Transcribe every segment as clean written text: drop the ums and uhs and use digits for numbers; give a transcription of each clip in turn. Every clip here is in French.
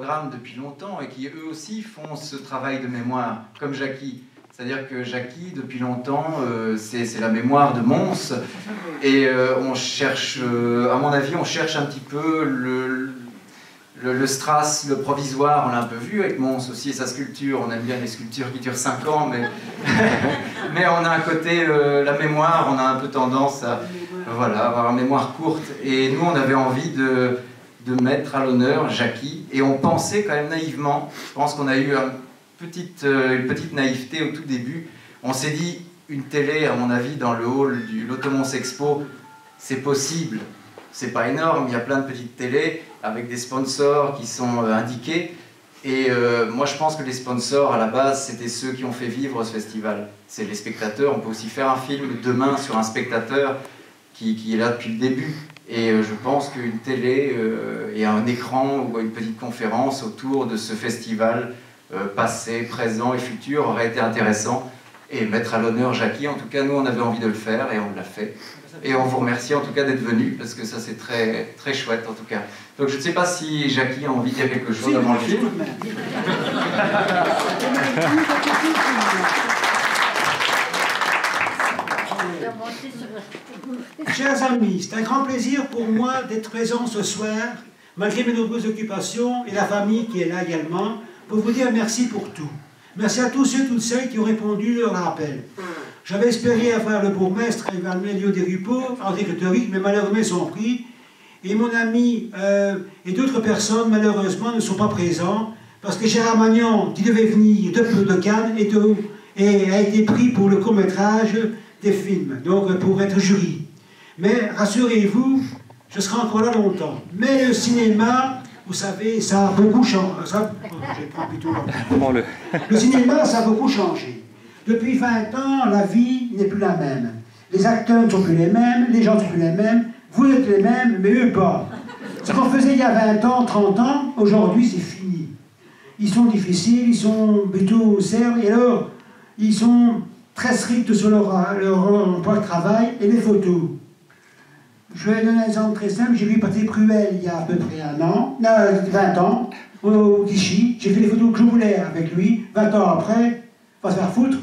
programme depuis longtemps et qui eux aussi font ce travail de mémoire, comme Jackie. C'est-à-dire que Jackie, depuis longtemps, c'est la mémoire de Mons. Et on cherche, à mon avis, on cherche un petit peu le strass, le provisoire. On l'a un peu vu avec Mons aussi et sa sculpture. On aime bien les sculptures qui durent 5 ans, mais, mais on a un côté, la mémoire, on a un peu tendance à voilà, avoir une mémoire courte. Et nous, on avait envie de mettre à l'honneur Jackie. Et on pensait quand même naïvement, je pense qu'on a eu une petite naïveté au tout début. On s'est dit, une télé, à mon avis, dans le hall du l'Automons Expo, c'est possible. C'est pas énorme, il y a plein de petites télés avec des sponsors qui sont indiqués. Et moi, je pense que les sponsors, à la base, c'était ceux qui ont fait vivre ce festival. C'est les spectateurs. On peut aussi faire un film demain sur un spectateur qui est là depuis le début. Et je pense qu'une télé et un écran ou une petite conférence autour de ce festival passé, présent et futur aurait été intéressant. Et mettre à l'honneur Jackie, en tout cas, nous, on avait envie de le faire et on l'a fait. Et on vous remercie en tout cas d'être venu, parce que ça, c'est très, très chouette, en tout cas. Donc, je ne sais pas si Jackie a envie de dire quelque chose avant le film. Chers amis, c'est un grand plaisir pour moi d'être présent ce soir, malgré mes nombreuses occupations, et la famille qui est là également, pour vous dire merci pour tout. Merci à tous ceux et toutes celles qui ont répondu à leur appel. J'avais espéré avoir le bourgmestre Emmanuel Desrupeaux, André Coteric, mais malheureusement ils sont pris. Et mon ami et d'autres personnes, malheureusement, ne sont pas présents, parce que Gérard Magnon, qui devait venir de Cannes, a été pris pour le court-métrage des films, donc pour être jury. Mais rassurez-vous, je serai encore là longtemps. Mais le cinéma, vous savez, ça a beaucoup changé. Le cinéma, ça a beaucoup changé. Depuis 20 ans, la vie n'est plus la même. Les acteurs ne sont plus les mêmes, les gens ne sont plus les mêmes, vous êtes les mêmes, mais eux pas. Ce qu'on faisait il y a 20 ans, 30 ans, aujourd'hui c'est fini. Ils sont difficiles, ils sont plutôt serres, et alors, ils sont très stricts sur leur emploi de travail et les photos. Je vais donner un exemple très simple. J'ai vu Patrick Pruel il y a à peu près 20 ans, au Vichy. J'ai fait les photos que je voulais avec lui. 20 ans après, va se faire foutre.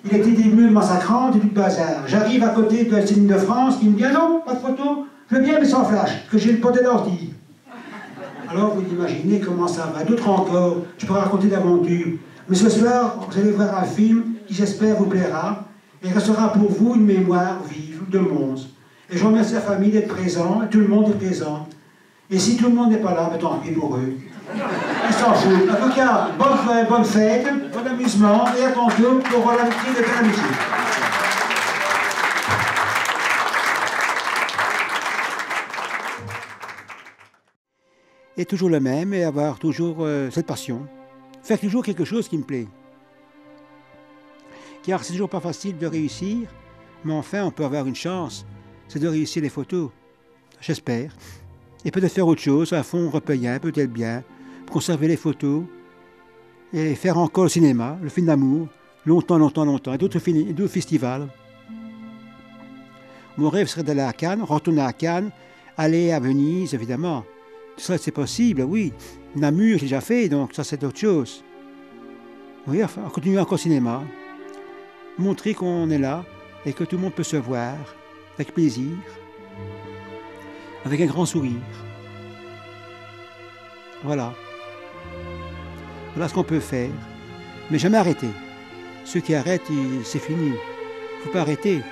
Il était des meules massacrantes et du bazar. J'arrive à côté de la Céline de France, qui me dit « Ah non, pas de photo, je veux bien mais sans flash, parce que j'ai le pot des lentilles. » Alors vous imaginez comment ça va. D'autres encore, je peux raconter d'aventures. Mais ce soir, vous allez voir un film qui j'espère vous plaira et restera pour vous une mémoire vive de Mons. Et je remercie la famille d'être présent, tout le monde est présent. Et si tout le monde n'est pas là, ben tant pis pour eux. Ils s'en foutent. En tout cas, bonne fête, bon amusement, et à tantôt pour voir la vitrine de Belle Amitié. Et toujours le même, et avoir toujours cette passion. Faire toujours quelque chose qui me plaît. Car c'est toujours pas facile de réussir, mais enfin on peut avoir une chance. C'est de réussir les photos, j'espère. Et peut-être faire autre chose, un fond européen, peut-être bien, conserver les photos, et faire encore le cinéma, le film d'amour, longtemps, longtemps, longtemps, et d'autres festivals. Mon rêve serait d'aller à Cannes, retourner à Cannes, aller à Venise, évidemment. Tout ça, c'est possible, oui. Namur, j'ai déjà fait, donc ça, c'est autre chose. Oui, enfin, continuer encore le cinéma. Montrer qu'on est là, et que tout le monde peut se voir, avec plaisir, avec un grand sourire. Voilà. Voilà ce qu'on peut faire. Mais jamais arrêter. Ceux qui arrêtent, c'est fini. Il ne faut pas arrêter.